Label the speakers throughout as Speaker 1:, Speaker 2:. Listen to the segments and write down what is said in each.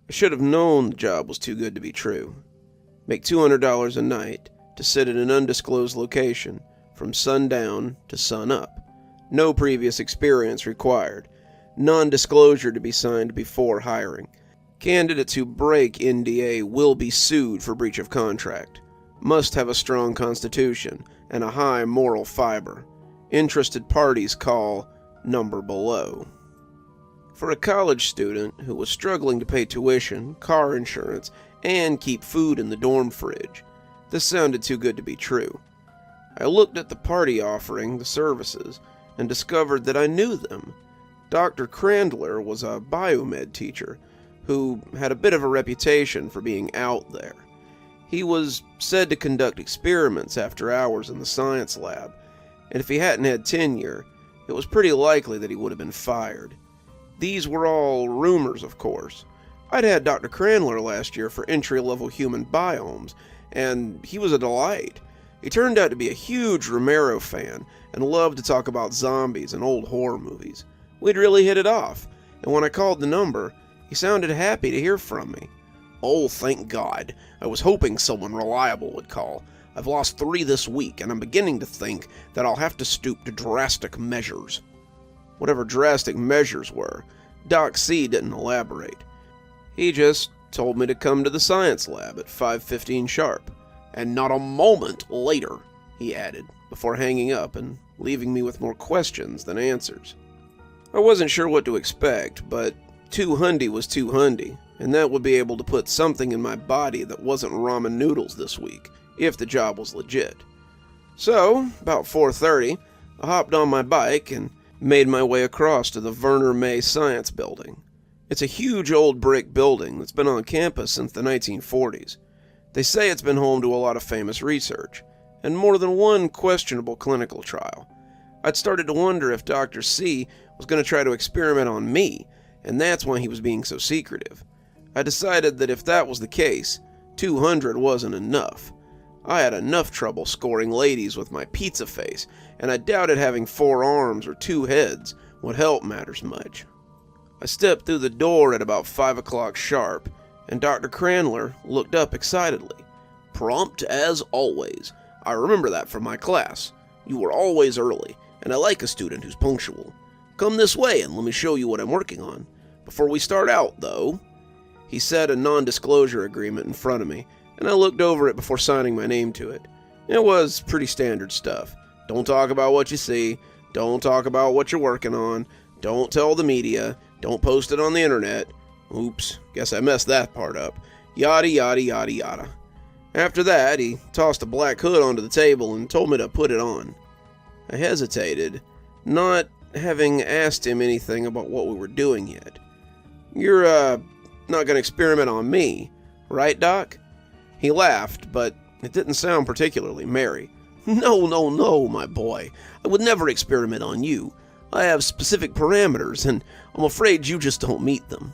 Speaker 1: I should have known the job was too good to be true. Make $200 a night to sit at an undisclosed location from sundown to sunup. No previous experience required. Non-disclosure to be signed before hiring. Candidates who break NDA will be sued for breach of contract. Must have a strong constitution and a high moral fiber. Interested parties call number below. For a college student who was struggling to pay tuition, car insurance, and keep food in the dorm fridge, this sounded too good to be true. I looked at the party offering the services and discovered that I knew them. Dr. Crandler was a biomed teacher who had a bit of a reputation for being out there. He was said to conduct experiments after hours in the science lab, and if he hadn't had tenure, it was pretty likely that he would have been fired. These were all rumors, of course. I'd had Dr. Crandler last year for entry-level human biomes, and he was a delight. He turned out to be a huge Romero fan and loved to talk about zombies and old horror movies. We'd really hit it off, and when I called the number, he sounded happy to hear from me. "Oh, thank God. I was hoping someone reliable would call. I've lost 3 this week, and I'm beginning to think that I'll have to stoop to drastic measures." Whatever drastic measures were, Doc C didn't elaborate. He just told me to come to the science lab at 5:15 sharp. "And not a moment later," he added, before hanging up and leaving me with more questions than answers. I wasn't sure what to expect, but $200 was $200, and that would be able to put something in my body that wasn't ramen noodles this week, if the job was legit. So, about 4:30, I hopped on my bike and made my way across to the Werner May Science Building. It's a huge old brick building that's been on campus since the 1940s. They say it's been home to a lot of famous research, and more than one questionable clinical trial. I'd started to wonder if Dr. C was going to try to experiment on me, and that's why he was being so secretive. I decided that if that was the case, 200 wasn't enough. I had enough trouble scoring ladies with my pizza face, and I doubted having 4 arms or 2 heads would help matters much. I stepped through the door at about 5 o'clock sharp, and Dr. Crandler looked up excitedly. "Prompt as always. I remember that from my class. You were always early, and I like a student who's punctual. Come this way and let me show you what I'm working on. Before we start out, though..." He set a non-disclosure agreement in front of me, and I looked over it before signing my name to it. It was pretty standard stuff. Don't talk about what you see. Don't talk about what you're working on. Don't tell the media. Don't post it on the internet. Oops, guess I messed that part up. Yada yada yada yada. After that, he tossed a black hood onto the table and told me to put it on. I hesitated, not having asked him anything about what we were doing yet. "You're, not gonna experiment on me, right, Doc?" He laughed, but it didn't sound particularly merry. No, my boy. I would never experiment on you. I have specific parameters, and I'm afraid you just don't meet them."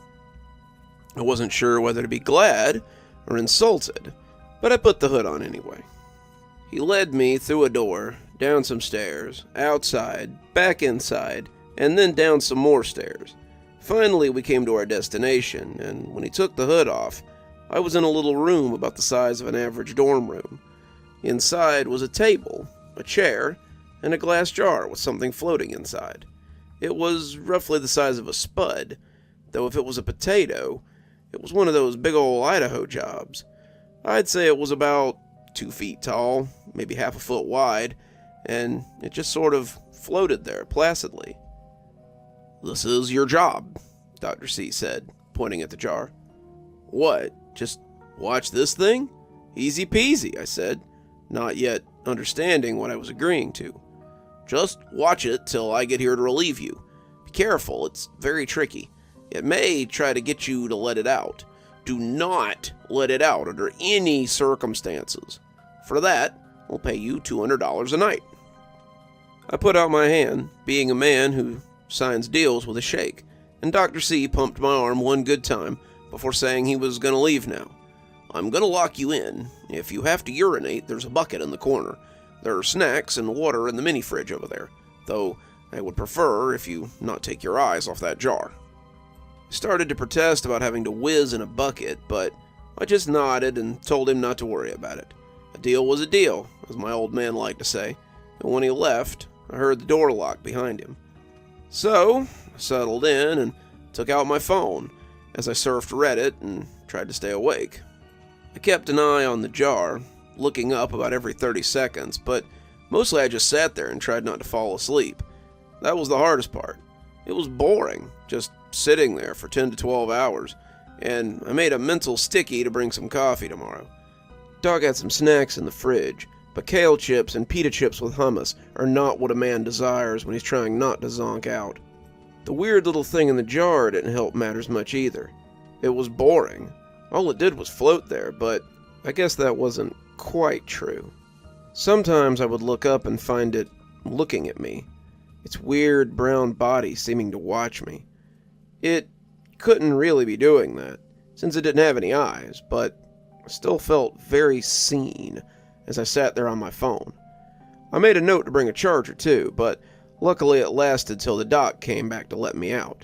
Speaker 1: I wasn't sure whether to be glad or insulted, but I put the hood on anyway. He led me through a door, down some stairs, outside, back inside, and then down some more stairs. Finally, we came to our destination, and when he took the hood off, I was in a little room about the size of an average dorm room. Inside was a table, a chair, and a glass jar with something floating inside. It was roughly the size of a spud, though if it was a potato, it was one of those big old Idaho jobs. I'd say it was about 2 feet tall, maybe half a foot wide, and it just sort of floated there placidly. "This is your job," Dr. C said, pointing at the jar. "What, just watch this thing? Easy peasy," I said, not yet understanding what I was agreeing to. "Just watch it till I get here to relieve you. Be careful, it's very tricky. It may try to get you to let it out. Do not let it out under any circumstances. For that, we'll pay you $200 a night." I put out my hand, being a man who signs deals with a shake, and Dr. C pumped my arm one good time before saying he was going to leave now. "I'm going to lock you in. If you have to urinate, there's a bucket in the corner. There are snacks and water in the mini fridge over there, though I would prefer if you not take your eyes off that jar." He started to protest about having to whiz in a bucket, but I just nodded and told him not to worry about it. A deal was a deal, as my old man liked to say, and when he left, I heard the door lock behind him. So, I settled in and took out my phone as I surfed Reddit and tried to stay awake. I kept an eye on the jar, looking up about every 30 seconds, but mostly I just sat there and tried not to fall asleep. That was the hardest part. It was boring, just sitting there for 10 to 12 hours, and I made a mental sticky to bring some coffee tomorrow. Doc had some snacks in the fridge, but kale chips and pita chips with hummus are not what a man desires when he's trying not to zonk out. The weird little thing in the jar didn't help matters much either. It was boring. All it did was float there, but I guess that wasn't quite true. Sometimes I would look up and find it looking at me, its weird brown body seeming to watch me. It couldn't really be doing that, since it didn't have any eyes, but I still felt very seen as I sat there on my phone. I made a note to bring a charger too, but luckily it lasted till the doc came back to let me out.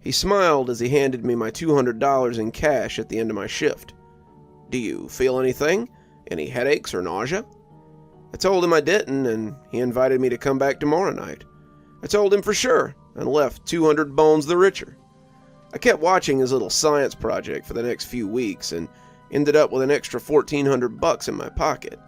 Speaker 1: He smiled as he handed me my $200 in cash at the end of my shift. "Do you feel anything? Any headaches or nausea?" I told him I didn't, and he invited me to come back tomorrow night. I told him for sure, and left 200 bones the richer. I kept watching his little science project for the next few weeks and ended up with an extra $1,400 in my pocket.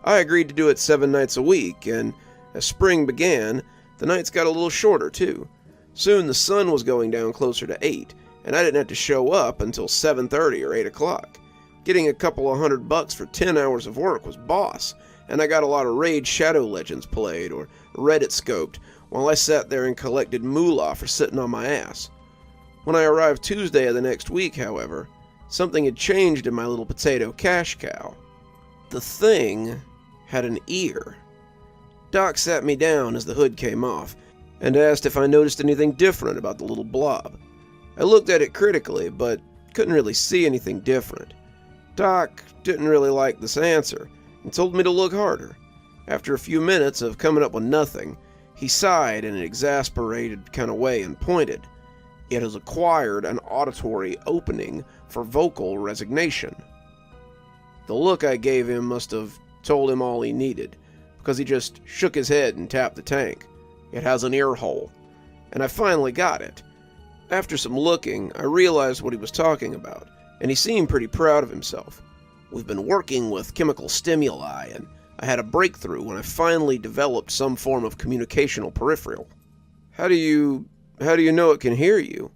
Speaker 1: I agreed to do it 7 nights a week, and as spring began, the nights got a little shorter too. Soon the sun was going down closer to 8, and I didn't have to show up until 7:30 or 8 o'clock. Getting a couple of $100 for 10 hours of work was boss, and I got a lot of Raid Shadow Legends played or Reddit scoped while I sat there and collected moolah for sitting on my ass. When I arrived Tuesday of the next week, however, something had changed in my little potato cash cow. The thing had an ear. Doc sat me down as the hood came off and asked if I noticed anything different about the little blob. I looked at it critically, but couldn't really see anything different. Doc didn't really like this answer and told me to look harder. After a few minutes of coming up with nothing, he sighed in an exasperated kind of way and pointed. "It has acquired an auditory opening for vocal resignation." The look I gave him must have told him all he needed, because he just shook his head and tapped the tank. "It has an ear hole." And I finally got it. After some looking, I realized what he was talking about, and he seemed pretty proud of himself. "We've been working with chemical stimuli, and I had a breakthrough when I finally developed some form of communicational peripheral." How do you know it can hear you?"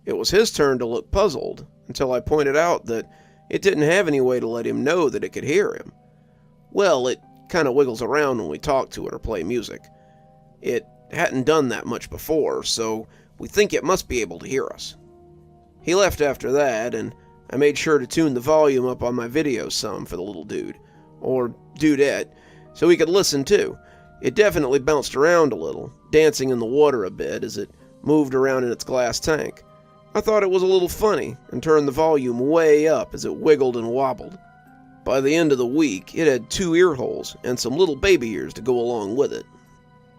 Speaker 1: It was his turn to look puzzled, until I pointed out that it didn't have any way to let him know that it could hear him. "Well, it kind of wiggles around when we talk to it or play music. It hadn't done that much before, so we think it must be able to hear us." He left after that, and I made sure to tune the volume up on my video some for the little dude, or dudette, so he could listen too. It definitely bounced around a little, dancing in the water a bit as it moved around in its glass tank. I thought it was a little funny and turned the volume way up as it wiggled and wobbled. By the end of the week, it had 2 ear holes and some little baby ears to go along with it.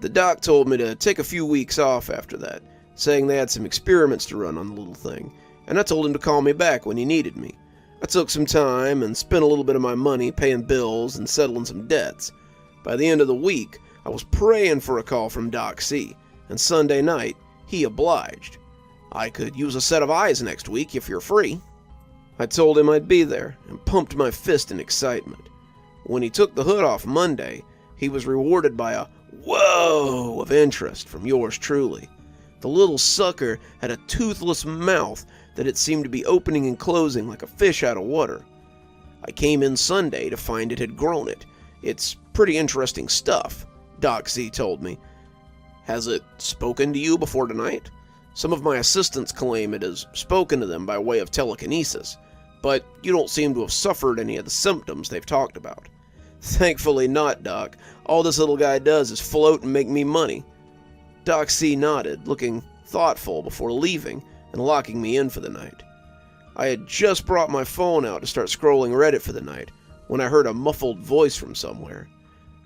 Speaker 1: The doc told me to take a few weeks off after that, saying they had some experiments to run on the little thing, and I told him to call me back when he needed me. I took some time and spent a little bit of my money paying bills and settling some debts. By the end of the week, I was praying for a call from Doc C, and Sunday night, he obliged. "I could use a set of eyes next week if you're free." I told him I'd be there, and pumped my fist in excitement. When he took the hood off Monday, he was rewarded by a "whoa" of interest from yours truly. The little sucker had a toothless mouth that it seemed to be opening and closing like a fish out of water. I came in Sunday to find it had grown it. "It's pretty interesting stuff," Doc C told me. "Has it spoken to you before tonight? Some of my assistants claim it has spoken to them by way of telekinesis, but you don't seem to have suffered any of the symptoms they've talked about." "Thankfully not, Doc. All this little guy does is float and make me money." Doc C nodded, looking thoughtful before leaving and locking me in for the night. I had just brought my phone out to start scrolling Reddit for the night when I heard a muffled voice from somewhere.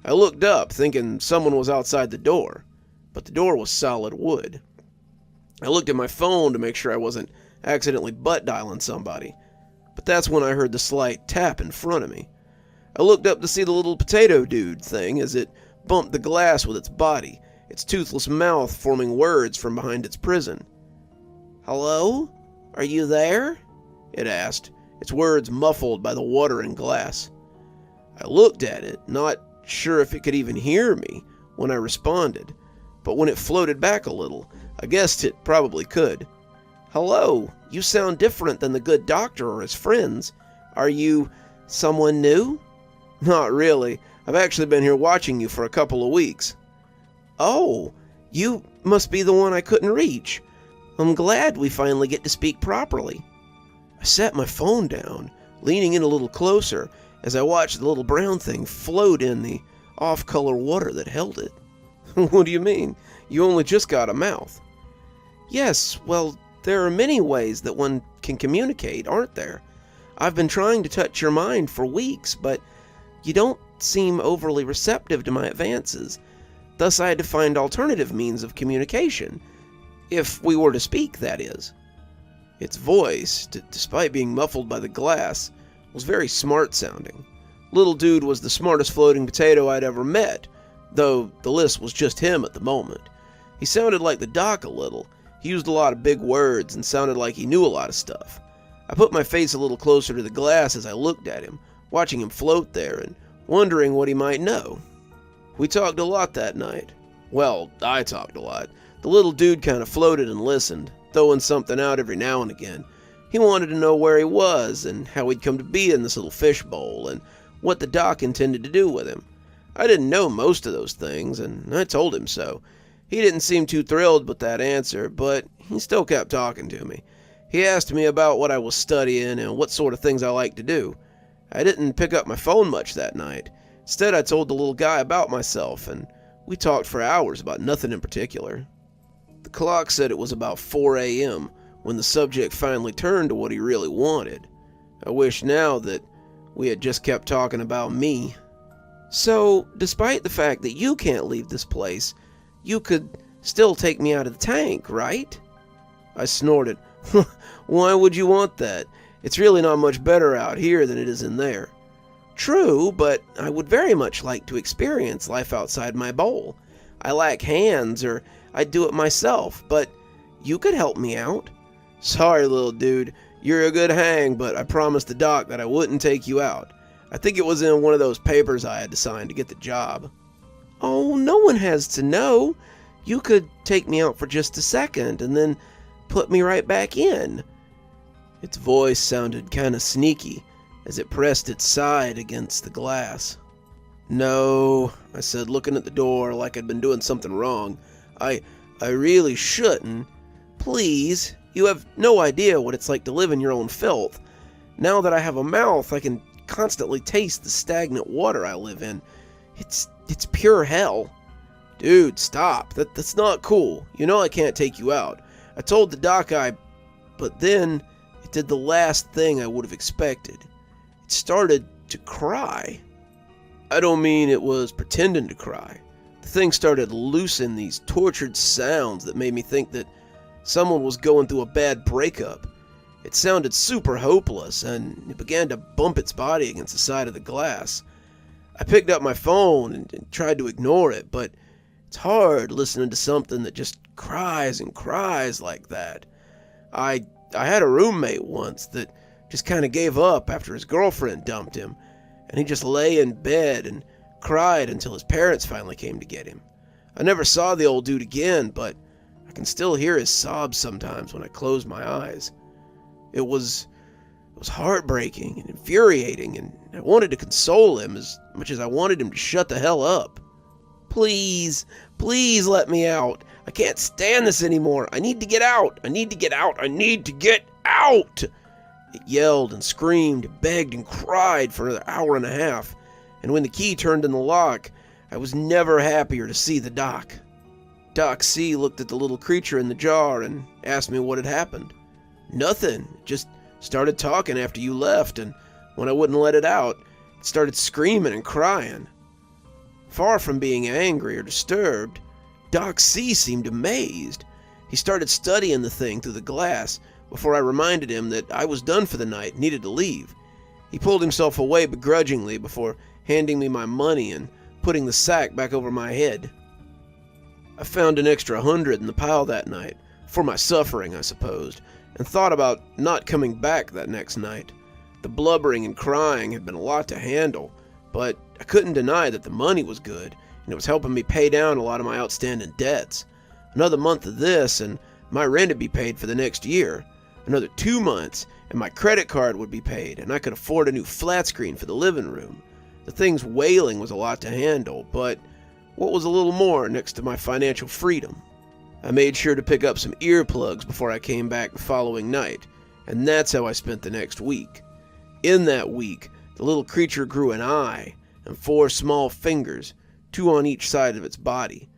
Speaker 1: I looked up, thinking someone was outside the door, but the door was solid wood. I looked at my phone to make sure I wasn't accidentally butt dialing somebody, but that's when I heard the slight tap in front of me. I looked up to see the little potato dude thing as it bumped the glass with its body, its toothless mouth forming words from behind its prison. "Hello? Are you there?" it asked, its words muffled by the water and glass. I looked at it, not sure if it could even hear me when I responded, but when it floated back a little, I guessed it probably could. "Hello, you sound different than the good doctor or his friends. Are you someone new?" "Not really. I've actually been here watching you for a couple of weeks." "Oh, you must be the one I couldn't reach. I'm glad we finally get to speak properly." I set my phone down, leaning in a little closer as I watched the little brown thing float in the off-color water that held it. "What do you mean? You only just got a mouth." "Yes, well, there are many ways that one can communicate, aren't there? I've been trying to touch your mind for weeks, but you don't seem overly receptive to my advances. Thus I had to find alternative means of communication. If we were to speak, that is." Its voice, despite being muffled by the glass, was very smart-sounding. Little dude was the smartest floating potato I'd ever met, though the list was just him at the moment. He sounded like the doc a little. He used a lot of big words and sounded like he knew a lot of stuff. I put my face a little closer to the glass as I looked at him, watching him float there and wondering what he might know. We talked a lot that night. Well, I talked a lot. The little dude kind of floated and listened, throwing something out every now and again. He wanted to know where he was and how he'd come to be in this little fishbowl and what the doc intended to do with him. I didn't know most of those things, and I told him so. He didn't seem too thrilled with that answer, but he still kept talking to me. He asked me about what I was studying and what sort of things I liked to do. I didn't pick up my phone much that night. Instead, I told the little guy about myself, and we talked for hours about nothing in particular. The clock said it was about 4 a.m. when the subject finally turned to what he really wanted. I wish now that we had just kept talking about me. "So, despite the fact that you can't leave this place, you could still take me out of the tank, right?" I snorted. "Why would you want that? It's really not much better out here than it is in there." "True, but I would very much like to experience life outside my bowl. I lack hands, or I'd do it myself, but you could help me out." "Sorry, little dude. You're a good hang, but I promised the doc that I wouldn't take you out. I think it was in one of those papers I had to sign to get the job." "Oh, no one has to know. You could take me out for just a second and then put me right back in." Its voice sounded kind of sneaky as it pressed its side against the glass. "No," I said, looking at the door like I'd been doing something wrong. I really shouldn't. Please, you have no idea what it's like to live in your own filth. Now that I have a mouth, I can constantly taste the stagnant water I live in. It's pure hell." "Dude, stop. That's not cool. You know I can't take you out. I told the doc But then it did the last thing I would have expected. It started to cry. I don't mean it was pretending to cry. The thing started loosing these tortured sounds that made me think that someone was going through a bad breakup. It sounded super hopeless, and it began to bump its body against the side of the glass. I picked up my phone and tried to ignore it, but it's hard listening to something that just cries and cries like that. I had a roommate once that just kind of gave up after his girlfriend dumped him, and he just lay in bed and cried until his parents finally came to get him. I never saw the old dude again, but I can still hear his sobs sometimes when I close my eyes. It was heartbreaking and infuriating, and I wanted to console him as much as I wanted him to shut the hell up. Please let me out. I can't stand this anymore. I need to get out. I need to get out. I need to get out. It yelled and screamed, begged and cried for an hour and a half, and when the key turned in the lock, I was never happier to see the doc. Doc C looked at the little creature in the jar and asked me what had happened. Nothing. It just started talking after you left, and when I wouldn't let it out, it started screaming and crying. Far from being angry or disturbed, Doc C seemed amazed. He started studying the thing through the glass before I reminded him that I was done for the night and needed to leave. He pulled himself away begrudgingly before handing me my money and putting the sack back over my head. I found an extra 100 in the pile that night, for my suffering, I supposed, and thought about not coming back that next night. The blubbering and crying had been a lot to handle, but I couldn't deny that the money was good, and it was helping me pay down a lot of my outstanding debts. Another month of this, and my rent would be paid for the next year. Another 2 months, and my credit card would be paid, and I could afford a new flat screen for the living room. The thing's wailing was a lot to handle, but what was a little more next to my financial freedom? I made sure to pick up some earplugs before I came back the following night, and that's how I spent the next week. In that week, the little creature grew an eye and 4 small fingers, 2 on each side of its body.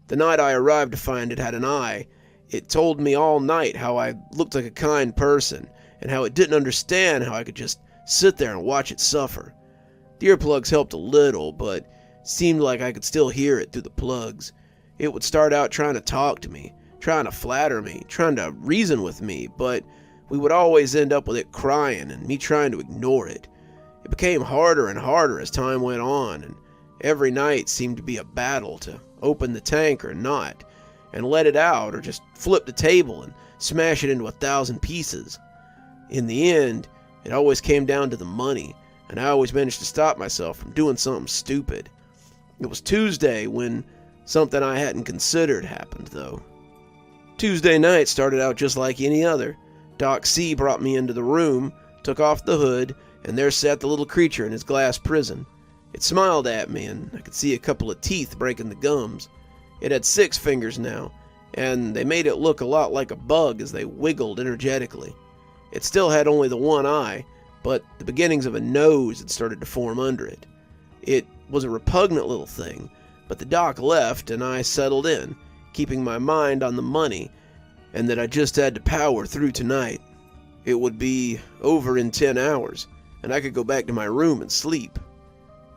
Speaker 1: The night I arrived to find it had an eye, it told me all night how I looked like a kind person, and how it didn't understand how I could just sit there and watch it suffer. The earplugs helped a little, but it seemed like I could still hear it through the plugs. It would start out trying to talk to me, trying to flatter me, trying to reason with me, but we would always end up with it crying and me trying to ignore it. It became harder and harder as time went on, and every night seemed to be a battle to open the tank or not, and let it out or just flip the table and smash it into 1,000 pieces. In the end, it always came down to the money, and I always managed to stop myself from doing something stupid. It was Tuesday when something I hadn't considered happened, though. Tuesday night started out just like any other. Doc C brought me into the room, took off the hood, and there sat the little creature in his glass prison. It smiled at me, and I could see a couple of teeth breaking the gums. It had 6 fingers now, and they made it look a lot like a bug as they wiggled energetically. It still had only the 1 eye, but the beginnings of a nose had started to form under it. It was a repugnant little thing, but the doc left and I settled in, keeping my mind on the money and that I just had to power through tonight. It would be over in 10 hours, and I could go back to my room and sleep.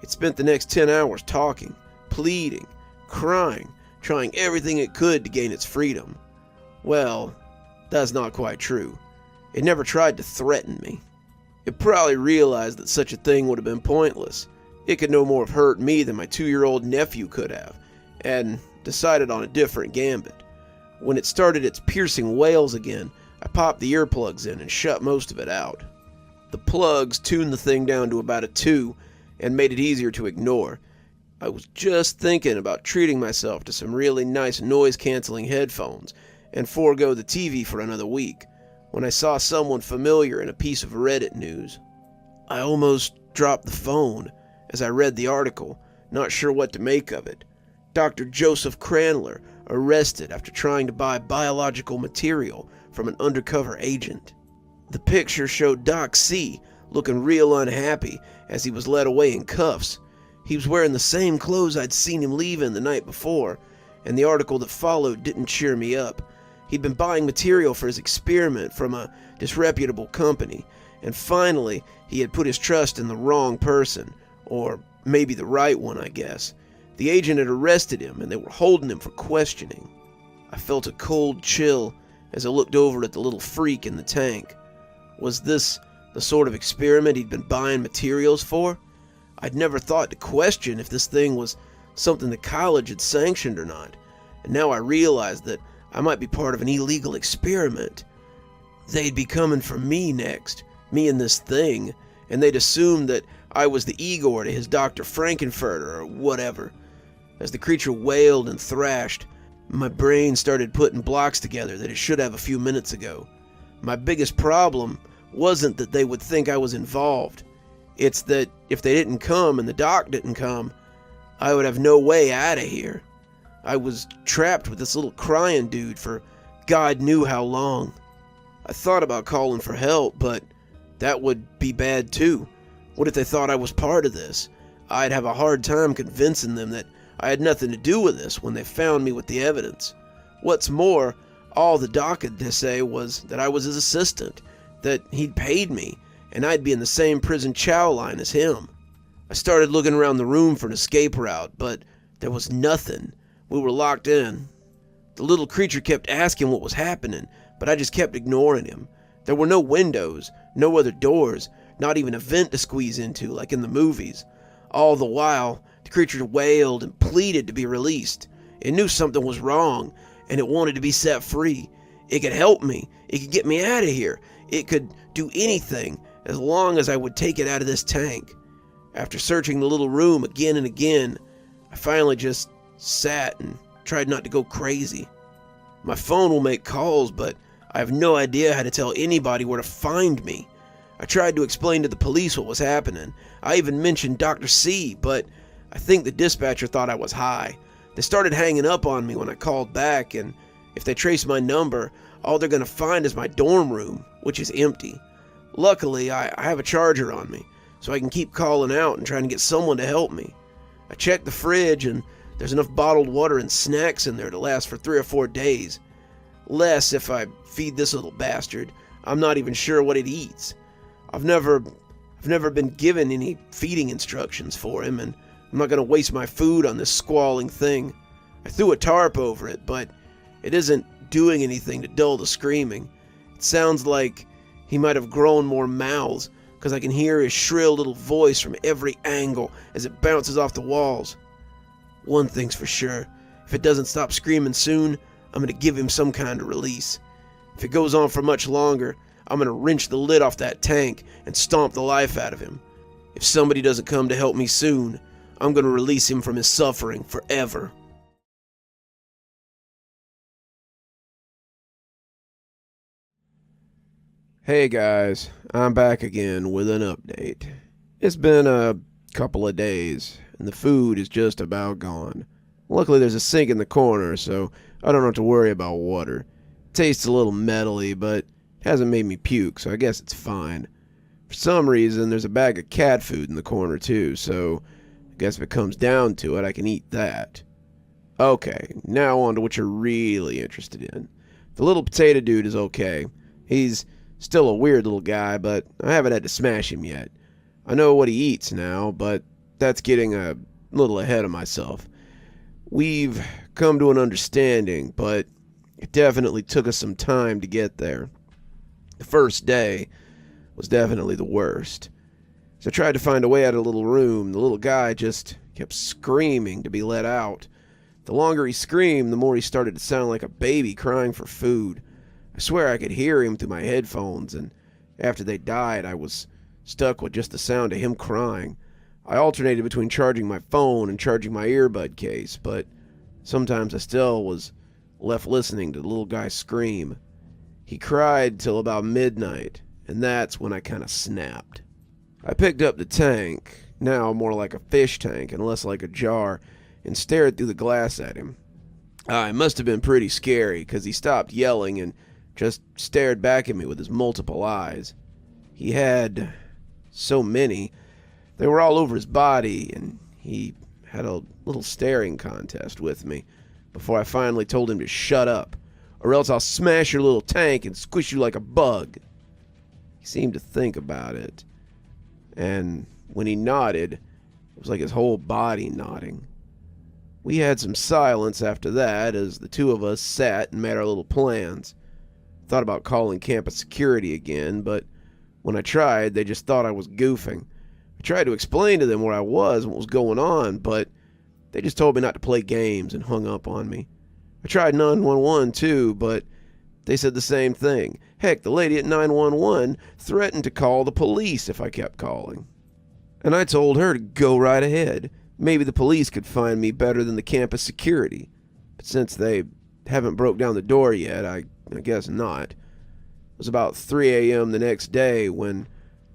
Speaker 1: It spent the next 10 hours talking, pleading, crying, trying everything it could to gain its freedom. Well, that's not quite true. It never tried to threaten me. It probably realized that such a thing would have been pointless. It could no more have hurt me than my 2-year-old nephew could have, and decided on a different gambit. When it started its piercing wails again, I popped the earplugs in and shut most of it out. The plugs tuned the thing down to about a 2 and made it easier to ignore. I was just thinking about treating myself to some really nice noise-canceling headphones and forego the TV for another week when I saw someone familiar in a piece of Reddit news. I almost dropped the phone as I read the article, not sure what to make of it. Dr. Joseph Cranler arrested after trying to buy biological material from an undercover agent. The picture showed Doc C looking real unhappy as he was led away in cuffs. He was wearing the same clothes I'd seen him leaving the night before, and the article that followed didn't cheer me up. He'd been buying material for his experiment from a disreputable company, and finally he had put his trust in the wrong person, or maybe the right one, I guess. The agent had arrested him, and they were holding him for questioning. I felt a cold chill as I looked over at the little freak in the tank. Was this the sort of experiment he'd been buying materials for? I'd never thought to question if this thing was something the college had sanctioned or not, and now I realized that I might be part of an illegal experiment. They'd be coming for me next, me and this thing, and they'd assume that I was the Igor to his Dr. Frankenfurter or whatever. As the creature wailed and thrashed, my brain started putting blocks together that it should have a few minutes ago. My biggest problem wasn't that they would think I was involved. It's that if they didn't come and the doc didn't come, I would have no way out of here. I was trapped with this little crying dude for God knew how long. I thought about calling for help, but that would be bad too. What if they thought I was part of this? I'd have a hard time convincing them that I had nothing to do with this when they found me with the evidence. What's more, all the doc had to say was that I was his assistant, that he'd paid me, and I'd be in the same prison chow line as him. I started looking around the room for an escape route, but there was nothing. We were locked in. The little creature kept asking what was happening, but I just kept ignoring him. There were no windows, no other doors, not even a vent to squeeze into like in the movies. All the while, the creature wailed and pleaded to be released. It knew something was wrong, and it wanted to be set free. It could help me. It could get me out of here. It could do anything as long as I would take it out of this tank. After searching the little room again and again, I finally just sat and tried not to go crazy. My phone will make calls, but I have no idea how to tell anybody where to find me. I tried to explain to the police what was happening. I even mentioned Dr. C, but I think the dispatcher thought I was high. They started hanging up on me when I called back, and if they trace my number, all they're going to find is my dorm room, which is empty. Luckily, I have a charger on me, so I can keep calling out and trying to get someone to help me. I checked the fridge, and there's enough bottled water and snacks in there to last for 3 or 4 days. Less if I feed this little bastard. I'm not even sure what it eats. I've never been given any feeding instructions for him, and I'm not going to waste my food on this squalling thing. I threw a tarp over it, but it isn't doing anything to dull the screaming. It sounds like he might have grown more mouths, because I can hear his shrill little voice from every angle as it bounces off the walls. One thing's for sure, if it doesn't stop screaming soon, I'm going to give him some kind of release. If it goes on for much longer, I'm going to wrench the lid off that tank and stomp the life out of him. If somebody doesn't come to help me soon, I'm going to release him from his suffering forever. Hey guys, I'm back again with an update. It's been a couple of days, and the food is just about gone. Luckily there's a sink in the corner, so I don't have to worry about water. It tastes a little metally, but it hasn't made me puke, so I guess it's fine. For some reason, there's a bag of cat food in the corner too, so I guess if it comes down to it, I can eat that. Okay, now on to what you're really interested in. The little potato dude is okay. He's still a weird little guy, but I haven't had to smash him yet. I know what he eats now, but that's getting a little ahead of myself. We've come to an understanding, but it definitely took us some time to get there. The first day was definitely the worst. As I tried to find a way out of the little room, the little guy just kept screaming to be let out. The longer he screamed, the more he started to sound like a baby crying for food. I swear I could hear him through my headphones, and after they died, I was stuck with just the sound of him crying. I alternated between charging my phone and charging my earbud case, but sometimes I still was left listening to the little guy scream. He cried till about midnight, and that's when I kind of snapped. I picked up the tank, now more like a fish tank and less like a jar, and stared through the glass at him. It must have been pretty scary, because he stopped yelling and just stared back at me with his multiple eyes. He had so many. They were all over his body, and he had a little staring contest with me before I finally told him to shut up, or else I'll smash your little tank and squish you like a bug. He seemed to think about it, and when he nodded, it was like his whole body nodding. We had some silence after that as the two of us sat and made our little plans. Thought about calling campus security again, but when I tried, they just thought I was goofing. I tried to explain to them where I was and what was going on, but they just told me not to play games and hung up on me. I tried 911 too, but they said the same thing. Heck, the lady at 911 threatened to call the police if I kept calling. And I told her to go right ahead. Maybe the police could find me better than the campus security. But since they haven't broke down the door yet, I guess not. It was about 3 a.m. the next day when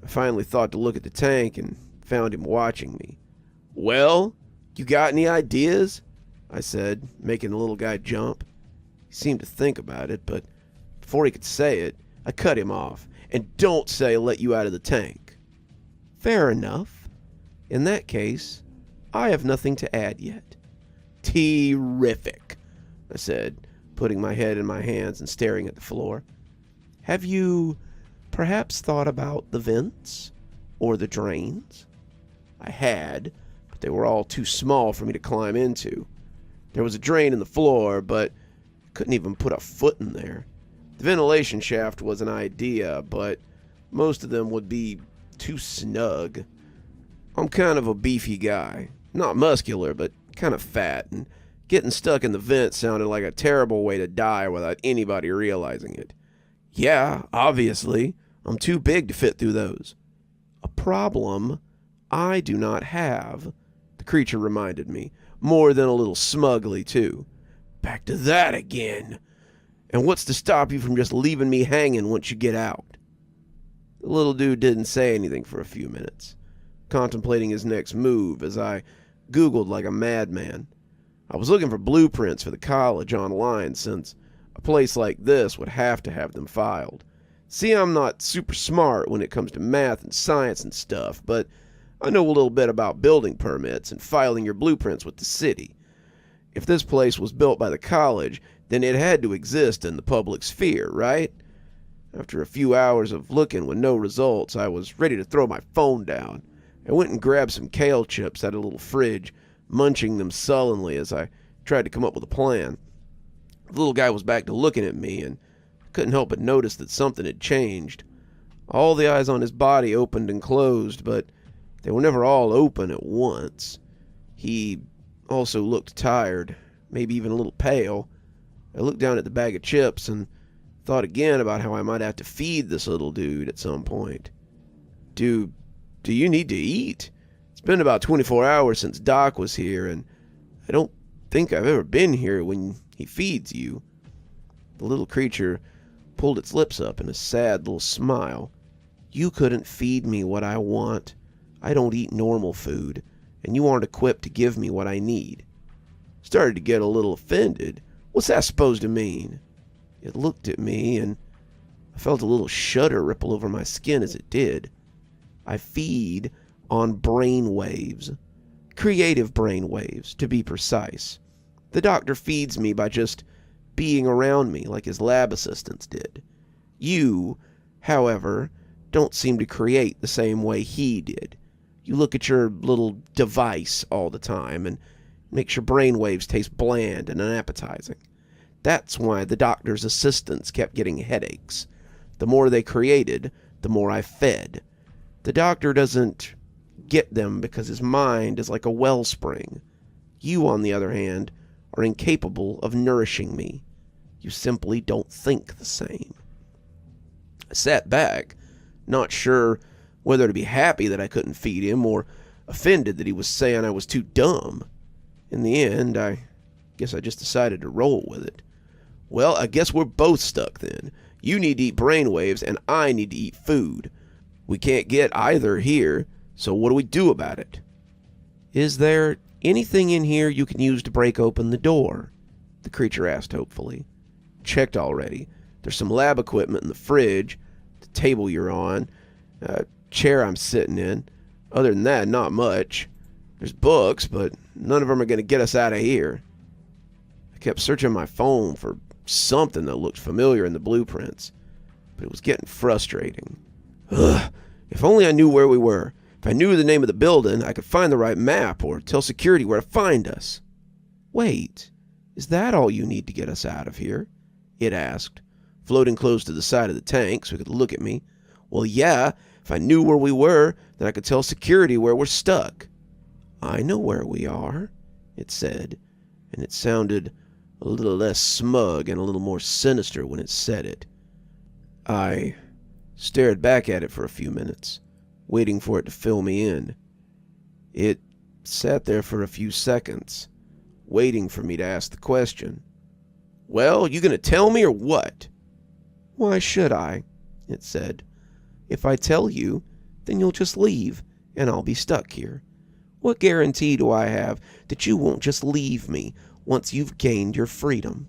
Speaker 1: I finally thought to look at the tank and found him watching me. "Well, you got any ideas?" I said, making the little guy jump. He seemed to think about it, but before he could say it, I cut him off. "And don't say I let you out of the tank." "Fair enough. In that case, I have nothing to add yet." "Terrific," I said, putting my head in my hands and staring at the floor. "Have you perhaps thought about the vents or the drains?" I had, but they were all too small for me to climb into. There was a drain in the floor, but Couldn't even put a foot in there. The ventilation shaft was an idea, but most of them would be too snug. I'm kind of a beefy guy. Not muscular, but kind of fat, and getting stuck in the vent sounded like a terrible way to die without anybody realizing it. Yeah, obviously, I'm too big to fit through those. A problem I do not have, the creature reminded me, more than a little smugly, too. Back to that again. And what's to stop you from just leaving me hanging once you get out? The little dude didn't say anything for a few minutes, contemplating his next move as I Googled like a madman. I was looking for blueprints for the college online, since a place like this would have to have them filed. See, I'm not super smart when it comes to math and science and stuff, but I know a little bit about building permits and filing your blueprints with the city. If this place was built by the college, then it had to exist in the public sphere, right? After a few hours of looking with no results, I was ready to throw my phone down. I went and grabbed some Cail chips out of a little fridge, munching them sullenly as I tried to come up with a plan. The little guy was back to looking at me, and I couldn't help but notice that something had changed. All the eyes on his body opened and closed, but they were never all open at once. He also looked tired, maybe even a little pale. I looked down at the bag of chips and thought again about how I might have to feed this little dude at some point. Do you need to eat? It's been about 24 hours since Doc was here, and I don't think I've ever been here when he feeds you. The little creature pulled its lips up in a sad little smile. You couldn't feed me what I want. I don't eat normal food, and you aren't equipped to give me what I need. Started to get a little offended. What's that supposed to mean? It looked at me, and I felt a little shudder ripple over my skin as it did. I feed on brain waves. Creative brain waves, to be precise. The doctor feeds me by just being around me like his lab assistants did. You, however, don't seem to create the same way he did. You look at your little device all the time and makes your brain waves taste bland and unappetizing. That's why the doctor's assistants kept getting headaches. The more they created, the more I fed. The doctor doesn't get them because his mind is like a wellspring. You, on the other hand, are incapable of nourishing me. You simply don't think the same. I sat back, not sure whether to be happy that I couldn't feed him or offended that he was saying I was too dumb. In the end, I guess I just decided to roll with it. Well, I guess we're both stuck then. You need to eat brainwaves, and I need to eat food. We can't get either here, so what do we do about it? Is there anything in here you can use to break open the door? The creature asked hopefully. Checked already. There's some lab equipment in the fridge, the table you're on, a chair I'm sitting in. Other than that, not much. There's books, but none of them are going to get us out of here. I kept searching my phone for something that looked familiar in the blueprints, but it was getting frustrating. Ugh, if only I knew where we were. If I knew the name of the building, I could find the right map or tell security where to find us. Wait, is that all you need to get us out of here? It asked, floating close to the side of the tank so he could look at me. Well, yeah, if I knew where we were, then I could tell security where we're stuck. I know where we are, it said, and it sounded a little less smug and a little more sinister when it said it. I stared back at it for a few minutes, waiting for it to fill me in. It sat there for a few seconds, waiting for me to ask the question. Well, you gonna tell me or what? Why should I? It said. If I tell you, then you'll just leave, and I'll be stuck here. What guarantee do I have that you won't just leave me once you've gained your freedom?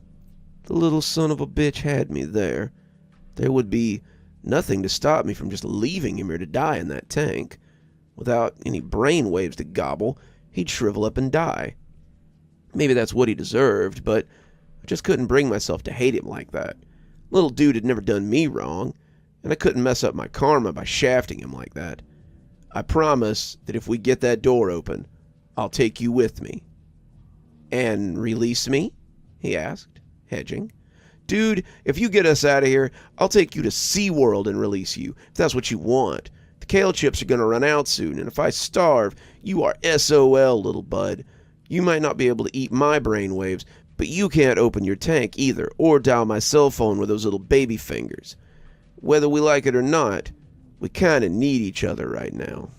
Speaker 1: The little son of a bitch had me there. There would be nothing to stop me from just leaving him here to die in that tank. Without any brain waves to gobble, he'd shrivel up and die. Maybe that's what he deserved, but I just couldn't bring myself to hate him like that. Little dude had never done me wrong, and I couldn't mess up my karma by shafting him like that. I promise that if we get that door open, I'll take you with me. And release me? He asked, hedging. Dude, if you get us out of here, I'll take you to SeaWorld and release you, if that's what you want. The Cail chips are going to run out soon, and if I starve, you are SOL, little bud. You might not be able to eat my brainwaves, but you can't open your tank either, or dial my cell phone with those little baby fingers. Whether we like it or not, we kinda need each other right now.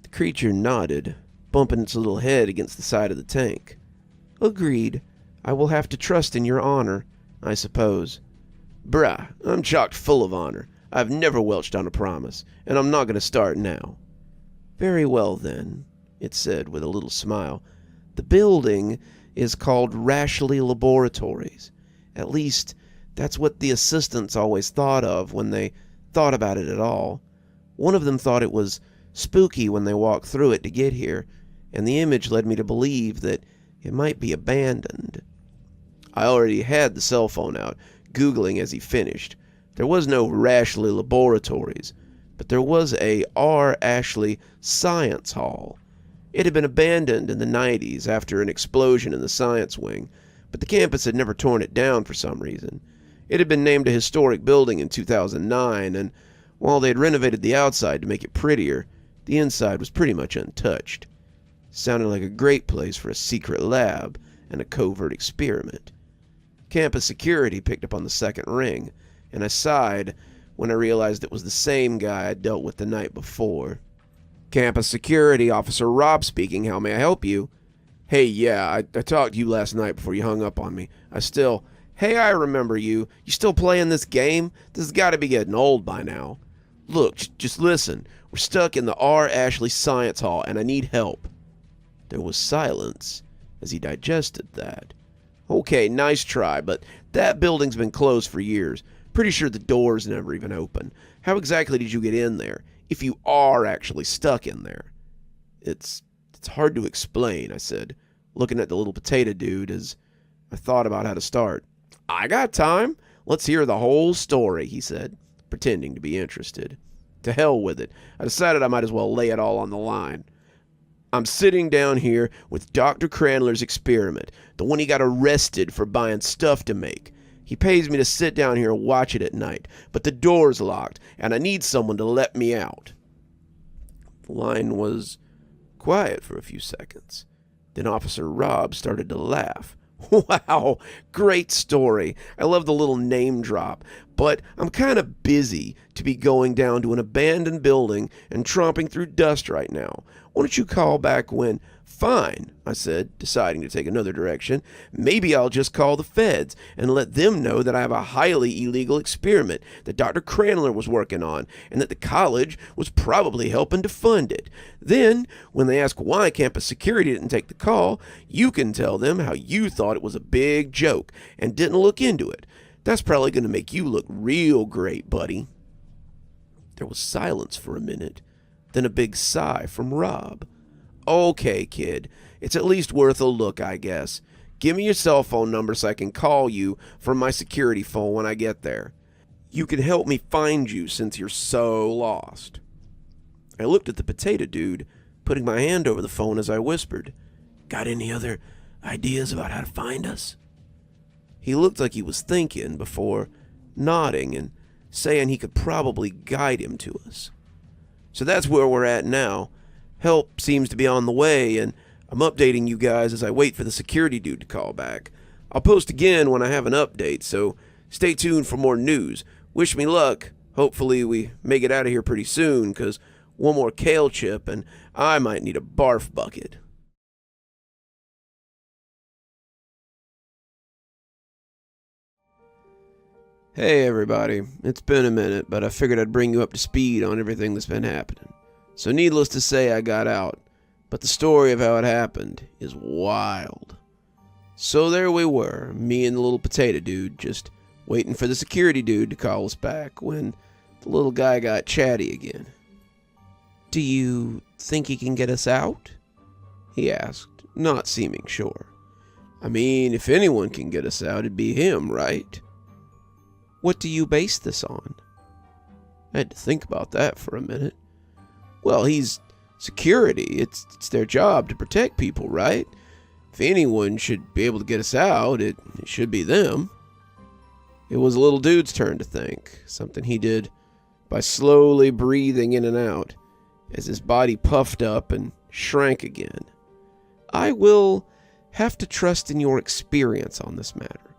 Speaker 1: The creature nodded, bumping its little head against the side of the tank. Agreed. I will have to trust in your honor, I suppose. Bruh, I'm chock full of honor. I've never welched on a promise, and I'm not gonna start now. Very well then, it said with a little smile. The building is called Rashley Laboratories. At least, that's what the assistants always thought of when they thought about it at all. One of them thought it was spooky when they walked through it to get here, and the image led me to believe that it might be abandoned. I already had the cell phone out, Googling as he finished. There was no Rashley Laboratories, but there was a R. Ashley Science Hall. It had been abandoned in the 90s after an explosion in the science wing, but the campus had never torn it down for some reason. It had been named a historic building in 2009, and while they had renovated the outside to make it prettier, the inside was pretty much untouched. Sounded like a great place for a secret lab and a covert experiment. Campus security picked up on the second ring, and I sighed when I realized it was the same guy I'd dealt with the night before. Campus Security, Officer Rob speaking. How may I help you? Hey, yeah, I talked to you last night before you hung up on me. Hey, I remember you. You still playing this game? This has got to be getting old by now. Look, just listen. We're stuck in the R. Ashley Science Hall, and I need help. There was silence as he digested that. Okay, nice try, but that building's been closed for years. Pretty sure the doors never even opened. How exactly did you get in there? If you are actually stuck in there. It's hard to explain, I said, looking at the little potato dude as I thought about how to start. I got time. Let's hear the whole story, he said, pretending to be interested. To hell with it. I decided I might as well lay it all on the line. I'm sitting down here with Dr. Cranler's experiment, the one he got arrested for buying stuff to make. He pays me to sit down here and watch it at night, but the door's locked, and I need someone to let me out. The line was quiet for a few seconds. Then Officer Rob started to laugh. Wow, great story. I love the little name drop, but I'm kind of busy to be going down to an abandoned building and tromping through dust right now. Why don't you call back when... Fine, I said, deciding to take another direction. Maybe I'll just call the feds and let them know that I have a highly illegal experiment that Dr. Cranler was working on and that the college was probably helping to fund it. Then, when they ask why campus security didn't take the call, you can tell them how you thought it was a big joke and didn't look into it. That's probably going to make you look real great, buddy. There was silence for a minute, then a big sigh from Rob. Okay, kid. It's at least worth a look, I guess. Give me your cell phone number so I can call you from my security phone when I get there. You can help me find you since you're so lost. I looked at the potato dude, putting my hand over the phone as I whispered, Got any other ideas about how to find us? He looked like he was thinking before nodding and saying he could probably guide him to us. So that's where we're at now. Help seems to be on the way, and I'm updating you guys as I wait for the security dude to call back. I'll post again when I have an update, so stay tuned for more news. Wish me luck. Hopefully we make it out of here pretty soon, because one more Cail chip and I might need a barf bucket. Hey everybody, it's been a minute, but I figured I'd bring you up to speed on everything that's been happening. So needless to say, I got out, but the story of how it happened is wild. So there we were, me and the little potato dude, just waiting for the security dude to call us back when the little guy got chatty again. Do you think he can get us out? He asked, not seeming sure. I mean, if anyone can get us out, it'd be him, right? What do you base this on? I had to think about that for a minute. Well, he's security. It's their job to protect people, right? If anyone should be able to get us out, it should be them. It was the little dude's turn to think, something he did by slowly breathing in and out as his body puffed up and shrank again. I will have to trust in your experience on this matter.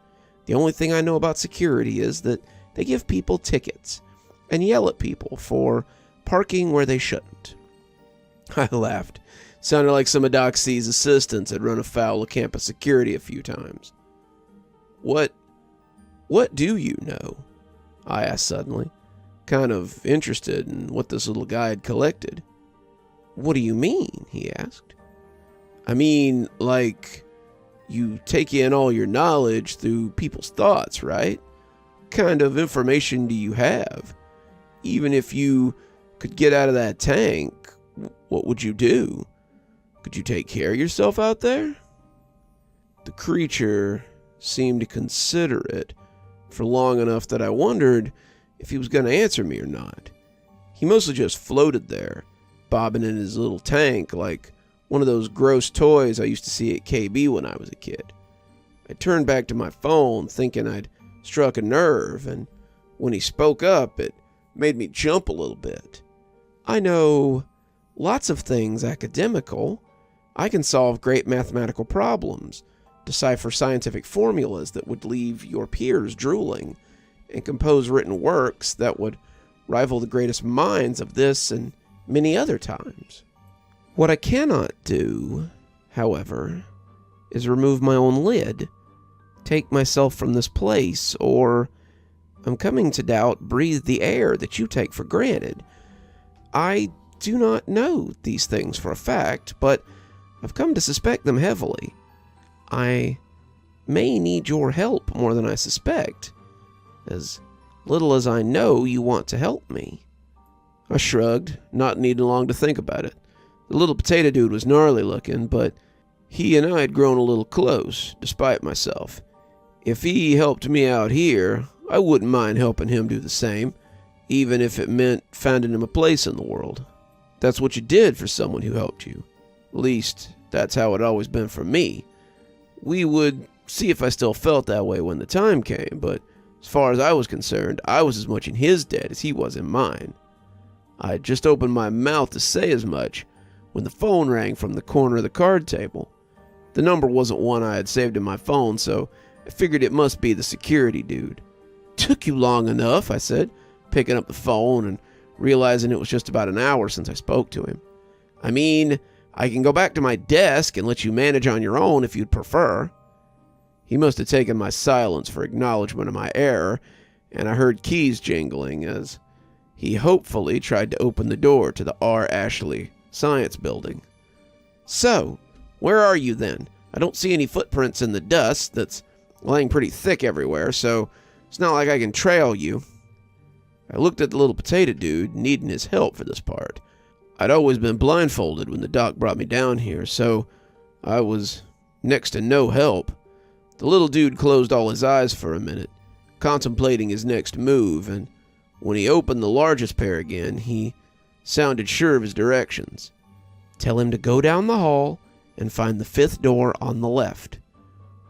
Speaker 1: The only thing I know about security is that they give people tickets and yell at people for parking where they shouldn't. I laughed. Sounded like some of Doc C's assistants had run afoul of campus security a few times. What do you know? I asked suddenly, kind of interested in what this little guy had collected. What do you mean? He asked. I mean, like, you take in all your knowledge through people's thoughts, right? What kind of information do you have? Even if you could get out of that tank, what would you do? Could you take care of yourself out there? The creature seemed to consider it for long enough that I wondered if he was going to answer me or not. He mostly just floated there, bobbing in his little tank like one of those gross toys I used to see at KB when I was a kid. I turned back to my phone thinking I'd struck a nerve, and when he spoke up, it made me jump a little bit. I know lots of things academical. I can solve great mathematical problems, decipher scientific formulas that would leave your peers drooling, and compose written works that would rival the greatest minds of this and many other times. What I cannot do, however, is remove my own lid, take myself from this place, or, I'm coming to doubt, breathe the air that you take for granted. I do not know these things for a fact, but I've come to suspect them heavily. I may need your help more than I suspect. As little as I know, you want to help me. I shrugged, not needing long to think about it. The little potato dude was gnarly looking, but he and I had grown a little close, despite myself. If he helped me out here, I wouldn't mind helping him do the same, even if it meant finding him a place in the world. That's what you did for someone who helped you. At least, that's how it always been for me. We would see if I still felt that way when the time came, but as far as I was concerned, I was as much in his debt as he was in mine. I had just opened my mouth to say as much when the phone rang from the corner of the card table. The number wasn't one I had saved in my phone, so I figured it must be the security dude. "Took you long enough," I said, picking up the phone and realizing it was just about an hour since I spoke to him. "I mean, I can go back to my desk and let you manage on your own if you'd prefer." He must have taken my silence for acknowledgement of my error, and I heard keys jingling as he hopefully tried to open the door to the R. Ashley Science Building. "So, where are you then? I don't see any footprints in the dust that's laying pretty thick everywhere, so it's not like I can trail you." I looked at the little potato dude, needing his help for this part. I'd always been blindfolded when the doc brought me down here, so I was next to no help. The little dude closed all his eyes for a minute, contemplating his next move, and when he opened the largest pair again, he sounded sure of his directions. "Tell him to go down the hall and find the 5th door on the left."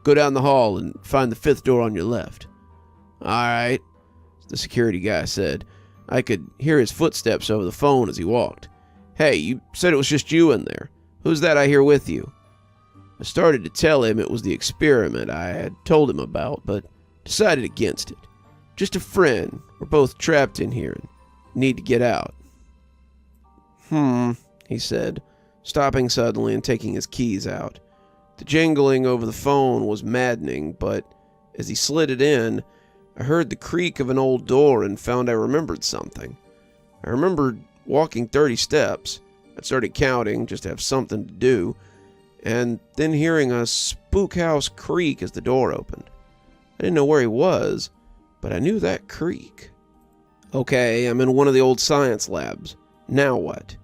Speaker 1: "Go down the hall and find the 5th door on your left." "All right," the security guy said. I could hear his footsteps over the phone as he walked. "Hey, you said it was just you in there. Who's that I hear with you?" I started to tell him it was the experiment I had told him about, but decided against it. "Just a friend. We're both trapped in here and need to get out." He said, stopping suddenly and taking his keys out. The jingling over the phone was maddening, but as he slid it in, I heard the creak of an old door and found I remembered something. I remembered walking 30 steps. I'd started counting just to have something to do, and then hearing a spook house creak as the door opened. I didn't know where he was, but I knew that creak. Okay, I'm in one of the old science labs. Now what?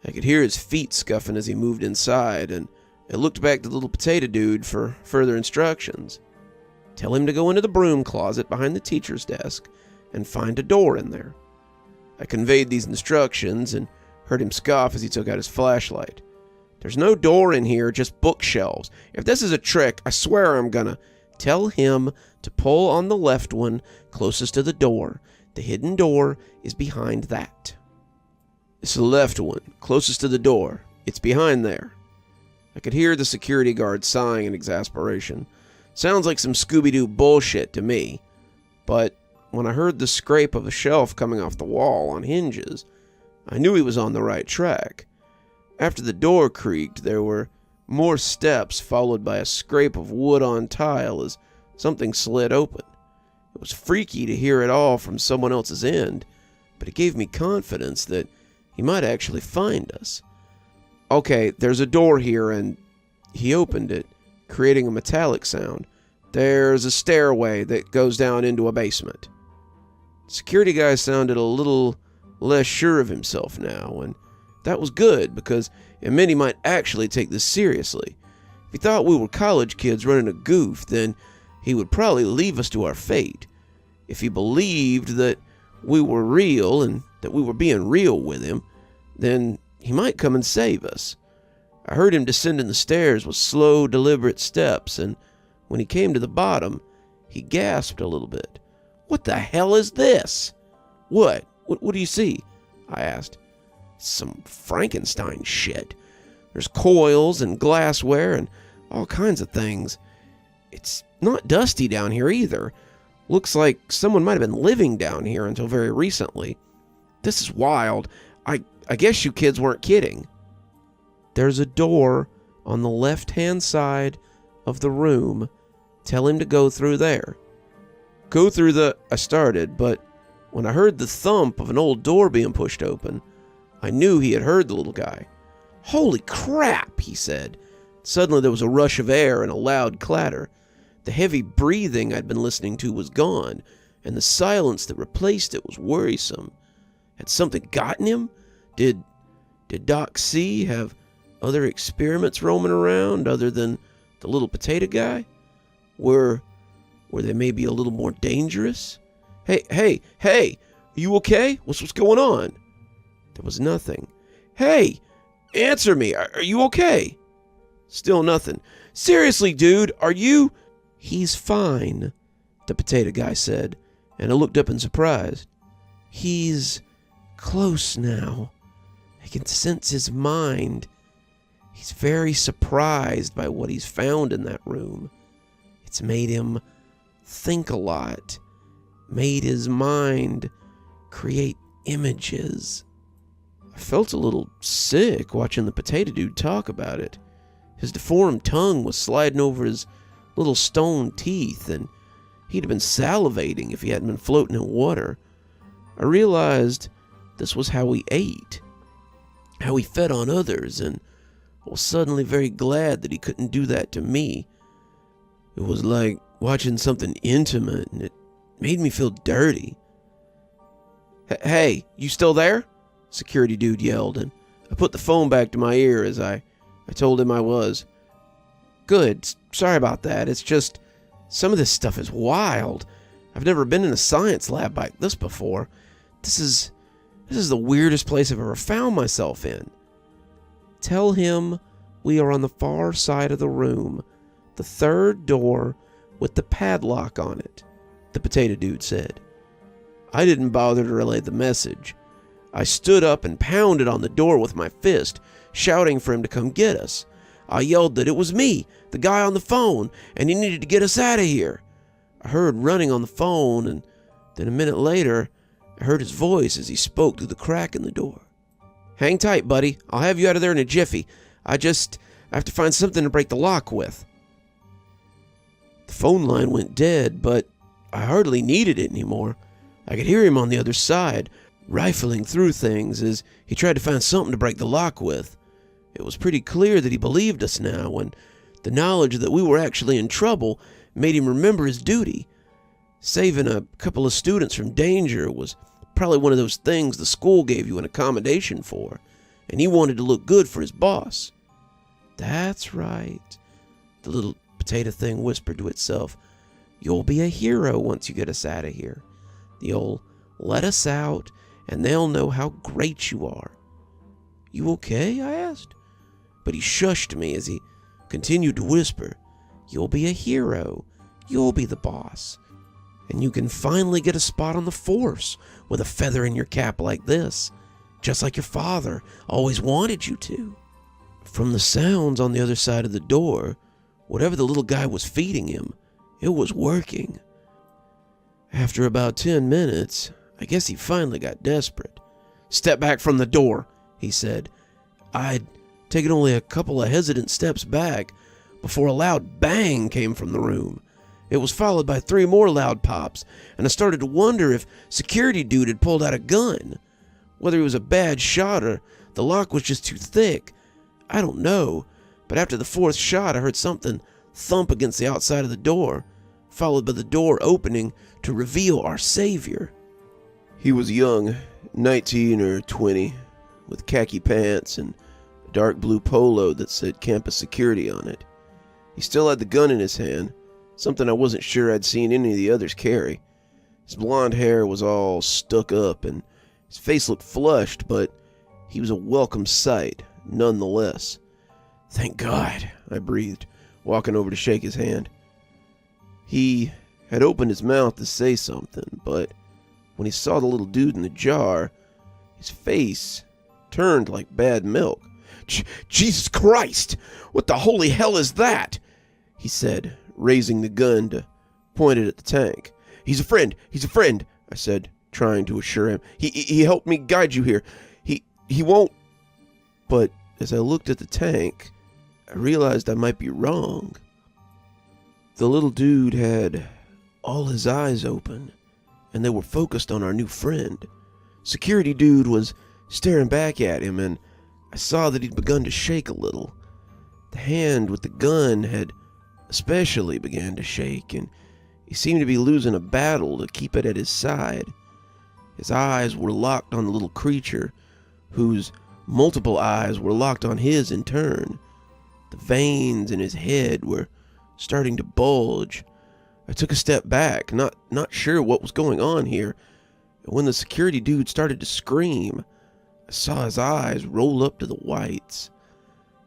Speaker 1: I could hear his feet scuffing as he moved inside, and I looked back to the little potato dude for further instructions. "Tell him to go into the broom closet behind the teacher's desk and find a door in there." I conveyed these instructions and heard him scoff as he took out his flashlight. There's no door in here, just bookshelves. If this is a trick, I swear I'm gonna. Tell him to pull on the left one closest to the door. The hidden door is behind that. It's the left one, closest to the door. It's behind there. I could hear the security guard sighing in exasperation. Sounds like some Scooby-Doo bullshit to me. But when I heard the scrape of a shelf coming off the wall on hinges, I knew he was on the right track. After the door creaked, there were more steps followed by a scrape of wood on tile as something slid open. It was freaky to hear it all from someone else's end, but it gave me confidence that he might actually find us. Okay, there's a door here, and he opened it, creating a metallic sound. There's a stairway that goes down into a basement. The security guy sounded a little less sure of himself now, and that was good because it meant he might actually take this seriously. If he thought we were college kids running a goof, then he would probably leave us to our fate. If he believed that we were real and that we were being real with him, then he might come and save us. I heard him descending the stairs with slow, deliberate steps, and when he came to the bottom, he gasped a little bit. "What the hell is this?" What do you see?" I asked. "Some Frankenstein shit. There's coils and glassware and all kinds of things. It's not dusty down here either. Looks like someone might have been living down here until very recently. This is wild. I guess you kids weren't kidding." "There's a door on the left-hand side of the room. Tell him to go through there." "Go through the..." I started, but when I heard the thump of an old door being pushed open, I knew he had heard the little guy. "Holy crap," he said. Suddenly there was a rush of air and a loud clatter. The heavy breathing I'd been listening to was gone, and the silence that replaced it was worrisome. Had something gotten him? Did Doc C have other experiments roaming around other than the little potato guy? Were they maybe a little more dangerous? Hey, are you okay? What's going on?" There was nothing. "Hey, answer me, are you okay?" Still nothing. "Seriously, dude, are you..." "He's fine," the potato guy said, and I looked up in surprise. "He's close now. I can sense his mind. He's very surprised by what he's found in that room. It's made him think a lot, made his mind create images." I felt a little sick watching the potato dude talk about it. His deformed tongue was sliding over his little stone teeth, and he'd have been salivating if he hadn't been floating in water. I realized this was how he ate, how he fed on others, and I was suddenly very glad that he couldn't do that to me. It was like watching something intimate, and it made me feel dirty. "Hey, you still there?" Security dude yelled, and I put the phone back to my ear as I told him I was. "Good, sorry about that. It's just, some of this stuff is wild. I've never been in a science lab like this before. This is the weirdest place I've ever found myself in." "Tell him we are on the far side of the room, the third door with the padlock on it," the potato dude said. I didn't bother to relay the message. I stood up and pounded on the door with my fist, shouting for him to come get us. I yelled that it was me, the guy on the phone, and he needed to get us out of here. I heard running on the phone, and then a minute later, I heard his voice as he spoke through the crack in the door. "Hang tight, buddy. I'll have you out of there in a jiffy. I have to find something to break the lock with." The phone line went dead, but I hardly needed it anymore. I could hear him on the other side, rifling through things as he tried to find something to break the lock with. It was pretty clear that he believed us now, and the knowledge that we were actually in trouble made him remember his duty. Saving a couple of students from danger was probably one of those things the school gave you an accommodation for, and he wanted to look good for his boss. "That's right," the little potato thing whispered to itself. "You'll be a hero once you get us out of here. You'll let us out, and they'll know how great you are." "You okay?" I asked. but he shushed me as he continued to whisper, "You'll be a hero. You'll be the boss. And you can finally get a spot on the force with a feather in your cap like this, just like your father always wanted you to." From the sounds on the other side of the door, whatever the little guy was feeding him, it was working. After about 10 minutes, I guess he finally got desperate. "Step back from the door," he said. I'd taken only a couple of hesitant steps back before a loud bang came from the room. It was followed by 3 more loud pops, and I started to wonder if security dude had pulled out a gun. Whether he was a bad shot or the lock was just too thick, I don't know, but after the 4th shot I heard something thump against the outside of the door, followed by the door opening to reveal our savior. He was young, 19 or 20, with khaki pants and a dark blue polo that said campus security on it. He still had the gun in his hand, something I wasn't sure I'd seen any of the others carry. His blonde hair was all stuck up and his face looked flushed, but he was a welcome sight nonetheless. "Thank God," I breathed, walking over to shake his hand. He had opened his mouth to say something, but when he saw the little dude in the jar, his face turned like bad milk. Jesus Christ! What the holy hell is that?" he said, raising the gun to point it at the tank. He's a friend, I said, trying to assure him. He helped me guide you here. He won't..." But as I looked at the tank, I realized I might be wrong. The little dude had all his eyes open, and they were focused on our new friend. Security dude was staring back at him, and I saw that he'd begun to shake a little. The hand with the gun had especially began to shake, and he seemed to be losing a battle to keep it at his side. His eyes were locked on the little creature, whose multiple eyes were locked on his in turn. The veins in his head were starting to bulge. I took a step back, not sure what was going on here, and when the security dude started to scream, I saw his eyes roll up to the whites.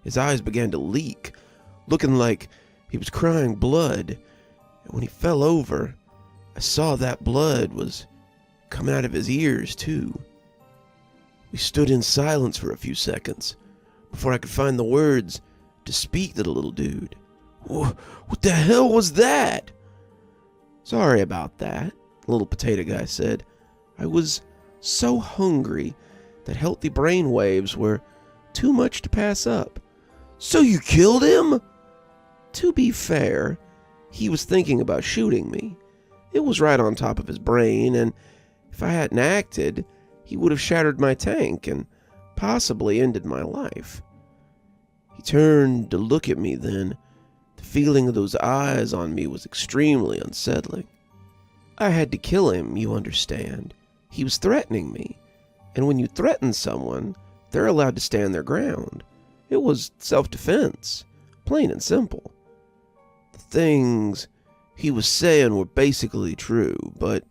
Speaker 1: His eyes began to leak, looking like he was crying blood, and when he fell over, I saw that blood was coming out of his ears too. We stood in silence for a few seconds before I could find the words to speak to the little dude. "What the hell was that?" "Sorry about that," the little potato guy said. "I was so hungry that healthy brain waves were too much to pass up." "So you killed him?" "To be fair, he was thinking about shooting me. It was right on top of his brain, and if I hadn't acted, he would have shattered my tank and possibly ended my life." He turned to look at me then. The feeling of those eyes on me was extremely unsettling. "I had to kill him, you understand. He was threatening me. And when you threaten someone, they're allowed to stand their ground. It was self-defense, plain and simple." The things he was saying were basically true, but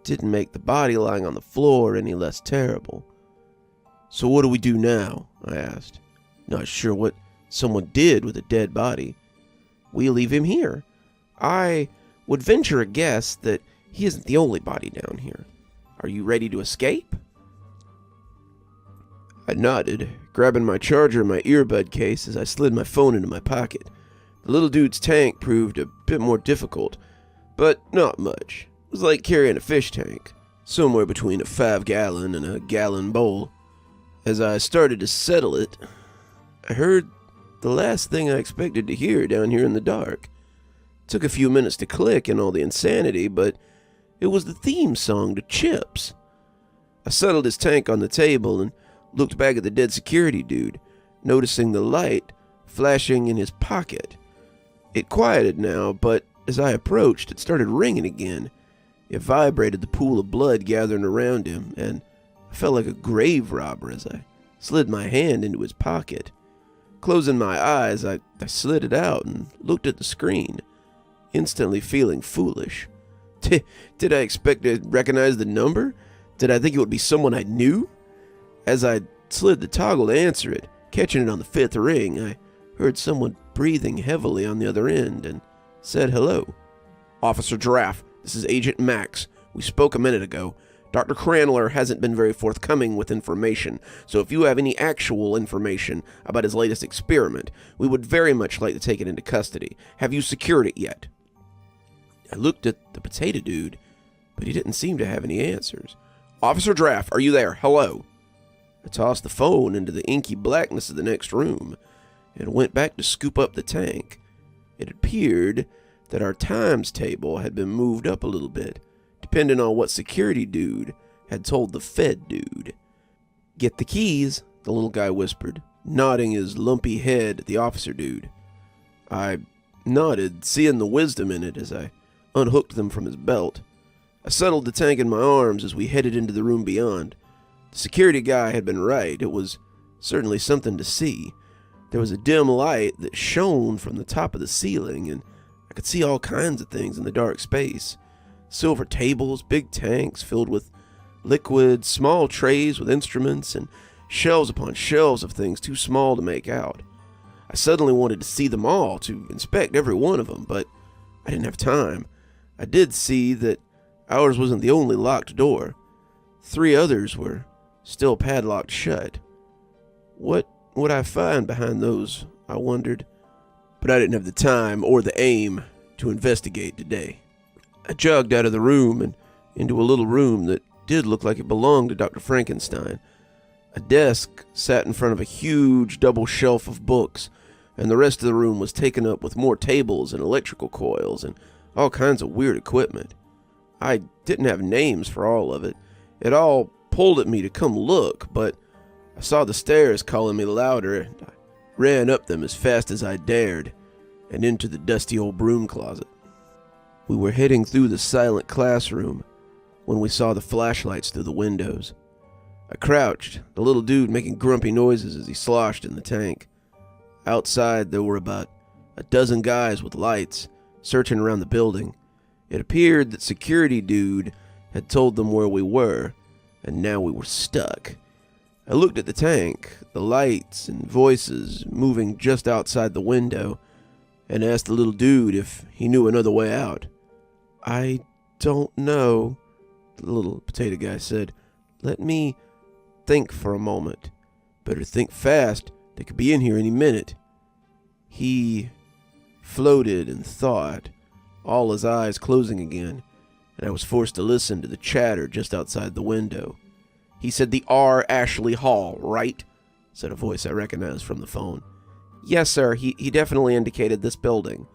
Speaker 1: didn't make the body lying on the floor any less terrible. "So what do we do now?" I asked, not sure what someone did with a dead body. "We leave him here. I would venture a guess that he isn't the only body down here. Are you ready to escape?" I nodded, grabbing my charger and my earbud case as I slid my phone into my pocket. The little dude's tank proved a bit more difficult, but not much. It was like carrying a fish tank, somewhere between a 5-gallon and a gallon bowl. As I started to settle it, I heard the last thing I expected to hear down here in the dark. It took a few minutes to click in all the insanity, but it was the theme song to Chips. I settled his tank on the table and looked back at the dead security dude, noticing the light flashing in his pocket. It quieted now, but as I approached, it started ringing again. It vibrated the pool of blood gathering around him, and I felt like a grave robber as I slid my hand into his pocket. Closing my eyes, I slid it out and looked at the screen, instantly feeling foolish. Did I expect to recognize the number? Did I think it would be someone I knew? As I slid the toggle to answer it, Catching it on the fifth ring, I heard someone breathing heavily on the other end and said hello. Officer Giraffe, this is Agent Max. We spoke a minute ago. Dr. Cranler hasn't been very forthcoming with information, so if you have any actual information about his latest experiment, we would very much like to take it into custody. Have you secured it yet? I looked at the potato dude, but he didn't seem to have any answers. Officer Giraffe, are you there? Hello? I tossed the phone into the inky blackness of the next room and went back to scoop up the tank. It appeared that our times table had been moved up a little bit, depending on what security dude had told the Fed dude. Get the keys, the little guy whispered, nodding his lumpy head at the officer dude. I nodded, seeing the wisdom in it as I unhooked them from his belt. I settled the tank in my arms as we headed into the room beyond. The security guy had been right. It was certainly something to see. There was a dim light that shone from the top of the ceiling, and I could see all kinds of things in the dark space. Silver tables, big tanks filled with liquid, small trays with instruments, and shelves upon shelves of things too small to make out. I suddenly wanted to see them all, to inspect every one of them, but I didn't have time. I did see that ours wasn't the only locked door. 3 others were still padlocked shut. What would I find behind those, I wondered, but I didn't have the time or the aim to investigate today. I jogged out of the room and into a little room that did look like it belonged to Dr. Frankenstein. A desk sat in front of a huge double shelf of books, and the rest of the room was taken up with more tables and electrical coils and all kinds of weird equipment. I didn't have names for all of it. It all pulled at me to come look, but I saw the stairs calling me louder, and I ran up them as fast as I dared and into the dusty old broom closet. We were heading through the silent classroom when we saw the flashlights through the windows. I crouched, the little dude making grumpy noises as he sloshed in the tank. Outside, there were about a dozen guys with lights searching around the building. It appeared that security dude had told them where we were, and now we were stuck. I looked at the tank, the lights and voices moving just outside the window, and asked the little dude if he knew another way out. I don't know, the little potato guy said. Let me think for a moment. Better think fast. They could be in here any minute. He floated in thought, all his eyes closing again, and I was forced to listen to the chatter just outside the window. He said the R. Ashley Hall, right? Said a voice I recognized from the phone. Yes, sir. He definitely indicated this building.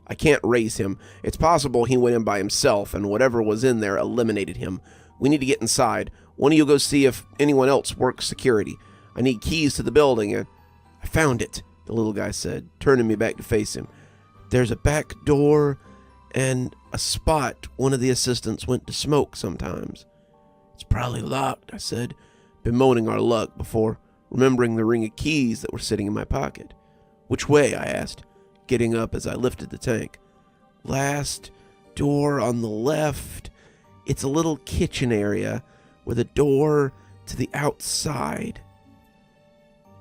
Speaker 1: I can't raise him. It's possible he went in by himself, and whatever was in there eliminated him. We need to get inside. One of you go see if anyone else works security. I need keys to the building, and I found it, the little guy said, turning me back to face him. There's a back door and a spot one of the assistants went to smoke sometimes. It's probably locked, I said, bemoaning our luck before remembering the ring of keys that were sitting in my pocket. Which way? I asked, getting up as I lifted the tank. Last door on the left. It's a little kitchen area with a door to the outside.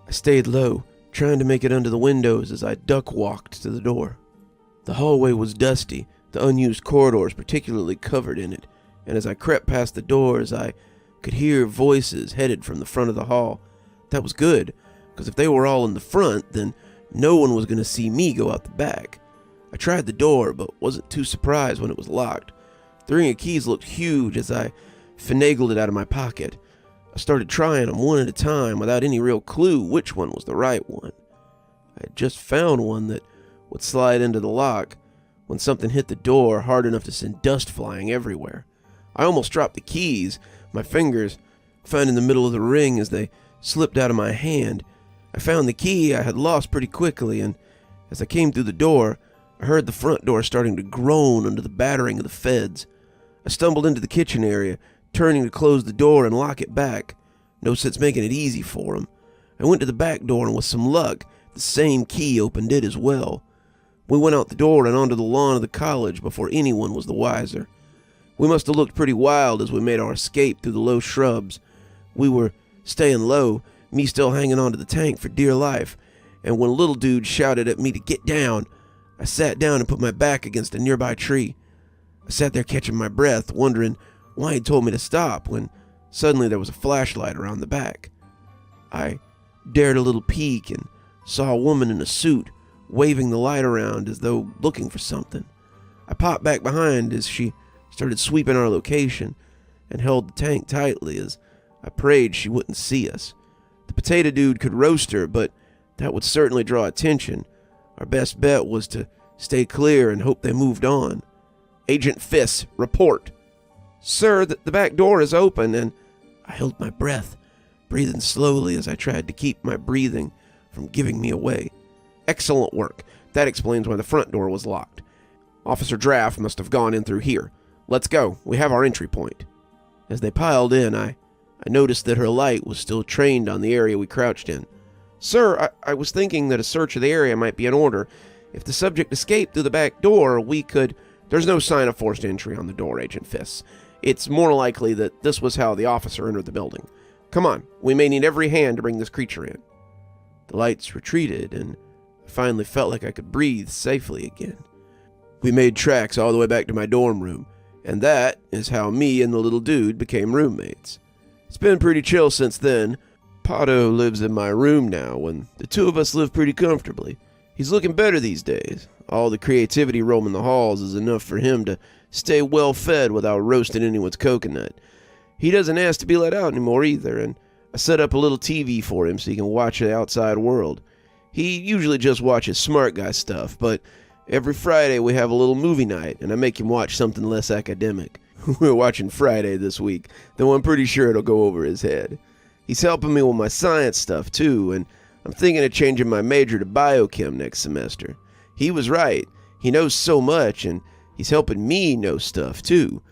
Speaker 1: I stayed low, trying to make it under the windows as I duck-walked to the door. The hallway was dusty, the unused corridors particularly covered in it, and as I crept past the doors, I could hear voices headed from the front of the hall. That was good, because if they were all in the front, then no one was going to see me go out the back. I tried the door, but wasn't too surprised when it was locked. The ring of keys looked huge as I finagled it out of my pocket. I started trying them one at a time without any real clue which one was the right one. I had just found one that would slide into the lock when something hit the door hard enough to send dust flying everywhere. I almost dropped the keys, my fingers finding the middle of the ring as they slipped out of my hand. I found the key I had lost pretty quickly, and as I came through the door, I heard the front door starting to groan under the battering of the feds. I stumbled into the kitchen area, turning to close the door and lock it back. No sense making it easy for him. I went to the back door, and with some luck, the same key opened it as well. We went out the door and onto the lawn of the college before anyone was the wiser. We must have looked pretty wild as we made our escape through the low shrubs. We were staying low, me still hanging onto the tank for dear life, and when a little dude shouted at me to get down, I sat down and put my back against a nearby tree. I sat there catching my breath, wondering why he'd told me to stop, when suddenly there was a flashlight around the back. I dared a little peek and saw a woman in a suit waving the light around as though looking for something. I popped back behind as she started sweeping our location and held the tank tightly as I prayed she wouldn't see us. The potato dude could roast her, but that would certainly draw attention. Our best bet was to stay clear and hope they moved on. Agent Fiss, report. Sir, the back door is open, and I held my breath, breathing slowly as I tried to keep my breathing from giving me away. Excellent work. That explains why the front door was locked. Officer Draft must have gone in through here. Let's go. We have our entry point. As they piled in, I noticed that her light was still trained on the area we crouched in. Sir, I was thinking that a search of the area might be in order. If the subject escaped through the back door, we could... There's no sign of forced entry on the door, Agent Fiss. It's more likely that this was how the officer entered the building. Come on, we may need every hand to bring this creature in. The lights retreated, and I finally felt like I could breathe safely again. We made tracks all the way back to my dorm room, and that is how me and the little dude became roommates. It's been pretty chill since then. Pato lives in my room now, and the two of us live pretty comfortably. He's looking better these days. All the creativity roaming the halls is enough for him to stay well fed without roasting anyone's coconut. He doesn't ask to be let out anymore either, and I set up a little TV for him so he can watch the outside world. He usually just watches smart guy stuff, but every Friday we have a little movie night, and I make him watch something less academic. We're watching Friday this week, though I'm pretty sure it'll go over his head. He's helping me with my science stuff too, and I'm thinking of changing my major to biochem next semester. He was right. He knows so much, and he's helping me know stuff too.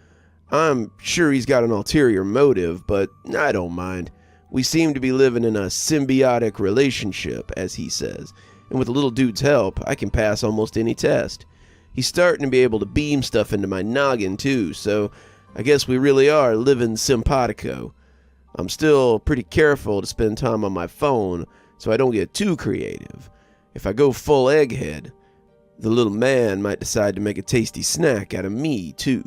Speaker 1: I'm sure he's got an ulterior motive, but I don't mind. We seem to be living in a symbiotic relationship, as he says, and with the little dude's help, I can pass almost any test. He's starting to be able to beam stuff into my noggin too, so I guess we really are living simpatico. I'm still pretty careful to spend time on my phone so I don't get too creative. If I go full egghead, the little man might decide to make a tasty snack out of me too.